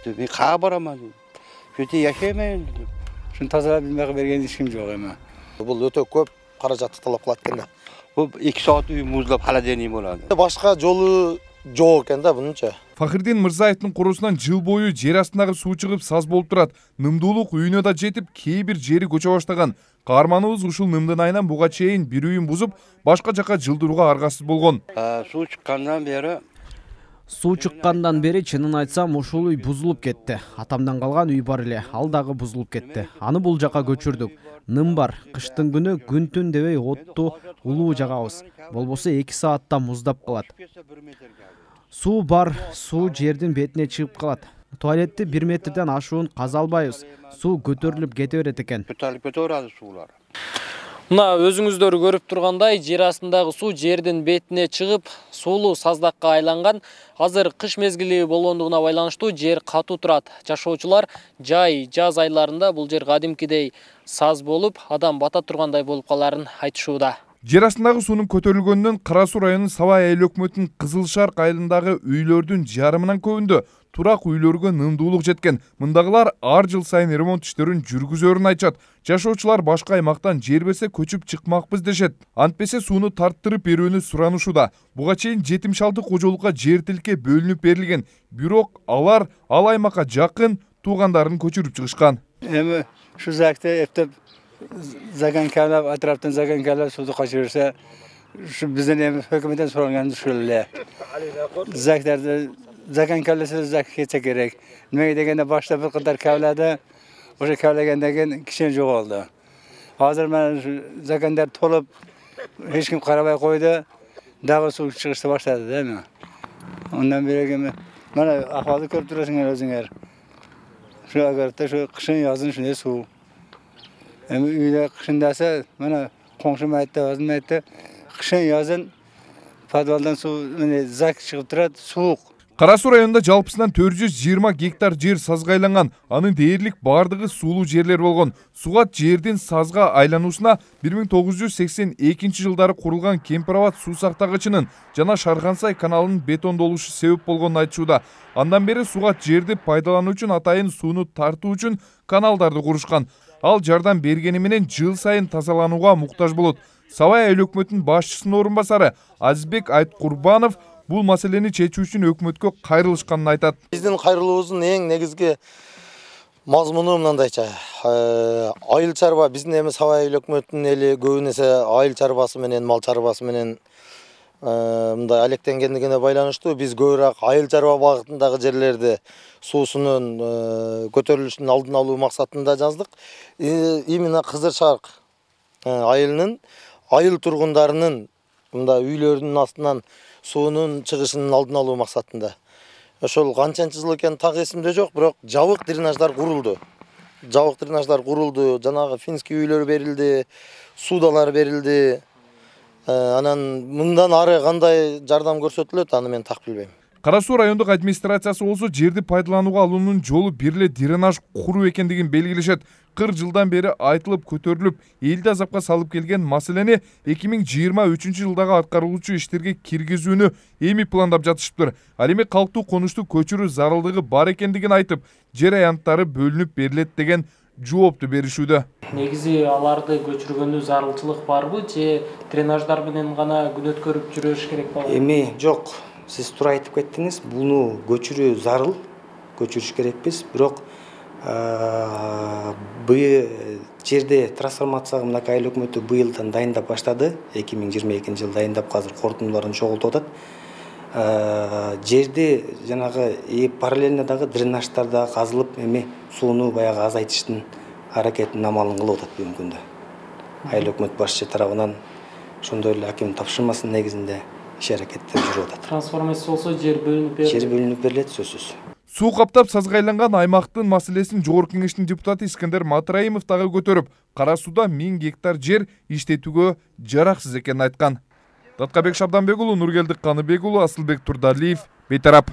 dedi. Ben kağa baramam dedi. Kötü yaşayamayın dedi. Şunu tazalap bilmek bergen hiç kim yok ama. Бұл өте көп қаражатты талап қылады екен да. Bu 2 saat uy muzlap hala deneyim oladı. Başka жолы жоқ екен да бұныңша. Фахриддин Мырзаевдин курусунан жыл бою жер астындагы суу чыгып саз болуп турат. Нымдуулук үйүнө да жетип, кээ бир жери көчө баштаган. Каарманыбыз ушул нымдын айынан буга чейин бир үйүн бузуп, башка жака жылдырууга аргасыз болгон. Su çıkkandan beri Суу чыккандан бери чынын айтсам ушул үй бузулуп кетти. Атамдан калган үй бар эле, ал дагы бузулуп кетти. Аны бул жака көчүрдүк. Ным бар, кыштын күнү күн-түн дебей отту улуу жагабыз. Болбосо 2 саатта муздап калат. Суу бар, суу жердин бетине чыгып калат. Туалетти 1 метрден ашуун каза албайбыз. Суу көтөрүлүп кете берет экен. kötöradi sular. Мына өзүңүздөр көрүп тургандай, жер астындагы суу жердин бетине чыгып, суулуу саздакка айланган. Азыр кыш мезгили болгондугуна байланыштуу жер катуу турат. Жашоочулар жай, жаз айларында бул жер кадимкидей саз болуп, адам бата тургандай болуп каларын айтышууда. Жер астындагы суунун көтөрүлгөнүнөн Кара Суу районунун Сабай айыл өкмөтүнүн Кызыл Шарк айылындагы үйлөрдүн жарымынан көбүндө турак үйлөргө нымдуулук жеткен. Мындагылар ар жыл сайын ремонт иштерин жүргүзөрүн айтышат. Жашоочулар башка аймактан жер берсе көчүп чыкмакпыз дешет. Антпесе сууну тарттырып берүүнү суранышууда. Буга чейин 76 кожолукка жер тилке бөлүнүп берилген. Бирок алар ал аймакка жакын туугандарын көчүрүп чыгышкан. Эми şu zakta eптеп zagan kavlab atrofdan zagan kavlab suvni qochirsa shu bizdan ham hukumatdan so'ralgan shular. Zaklarda zagan kavlasa zak ketsa kerak. Nimaga deganda boshda bir qadar kavladi, o'sha kavlagandan keyin kishi yo'qoldi. Hozir mana shu zaganlar to'lib hech kim qaramay qo'ydi. Dag'i suv chiqishni boshladi-da. Undan beri mana ahvolni ko'rib turasizlar o'zinglar. Şu agarda şu kışın yazın shunday suv. Endi uyda qishindasa mana qo'ng'ishim aytdi, o'zim aytdi. Qishın yazın podvaldan suv zak chiqib turadi, sovuq. Кара Суу районунда жалпысынан 420 гектар жер сазга айланган. Анын дээрлик бардыгы суулуу жерлер болгон. Сугат жердин сазга айлануусуна 1982 жылдары курулган Кемпирабад суу сактагычынын жана Шархансай каналынын бетондолушу себеп болгонун айтышууда. Андан бери сугат жерди пайдалануу үчүн атайын сууну тартуу үчүн каналдарды курушкан. Ал жардам бергени менен жыл сайын тазаланууга муктаж болот. Сабай айыл өкмөтүнүн башчысынын орун басары Азизбек Айткурбанов бул маселени чечүү үчүн өкмөткө кайрылышканын айтат. Биздин кайрылуубуздун эң негизги мазмуну мындайча. Айыл чарба биздин эми Сабай айыл өкмөтүнүн эли көбүн эсе айыл чарбасы менен, мал чарбасы менен мындай алектенгендигине байланыштуу биз көбүрөөк айыл чарба багытындагы жерлерди суусунун көтөрүлүшүнүн алдын алуу максатында жаздык. Именно Кызыл Шарк айылынын айыл тургундарынын мындай үйлөрүнүн астынан суунун чыгышынын алдын алуу максатында. Ошол канчанчы жыл экен так эсимде жок, бирок жабык дренаждар курулду. Жабык дренаждар курулду, жанагы финский үйлөр берилди, судалар берилди. Анан мындан ары кандай жардам көрсөтүлөт, аны мен так билбейм. Кара Суу райондук администрациясы болсо жерди пайдаланууга алуунун жолу бир эле дренаж куруу экендигин белгилешет. 40 жылдан бери айтылып көтөрүлүп, элди азапка салып келген маселени 2023 жылдагы аткарылуучу иштерге киргизүүнү эми пландап жатышыптыр. Ал эми калктуу конушту көчүрүү зарылдыгы бар экендигин айтып, жер аянттары бөлүнүп берилет деген жоопту беришүүдө. Негизи аларды көчүргөнү зарылчылык барбы же дренаждар менен гана күн өткөрүп жүрүш керек болобу? Эми жок, сиз туура айтып кеттиңиз. Буну көчүрүү зарыл, көчүрүш керекпиз. Бирок жерде трансформацияга мынакей айыл өкмөтү быйылдан дайындап баштады. 2022 жылы дайындап азыр корутундуларын чогултуп атат. Жерди жанагы параллельно дагы дренаждар да казылып, эми сууну баягы азайтыштын аракетин амалын кылып атат бүгүнкү күндө. Айыл өкмөт башчы тарабынан ошондой эле аким тапшырмасынын негизинде иш аракеттер жүрүп атат. Трансформация болсо жер бөлүнүп берилет. Жер бөлүнүп берилет, сөзсүз. Суу каптап сазга айланган аймактын маселесин Жогорку Кеңештин депутаты Искендер Матраимов дагы көтөрүп, Кара Сууда 1000 гектар жер иштетүүгө жараксыз экенин айткан. Даткабек Шабданбек уулу, Нургелдик Каныбек уулу, Асылбек Турдалиев, Бейтарап.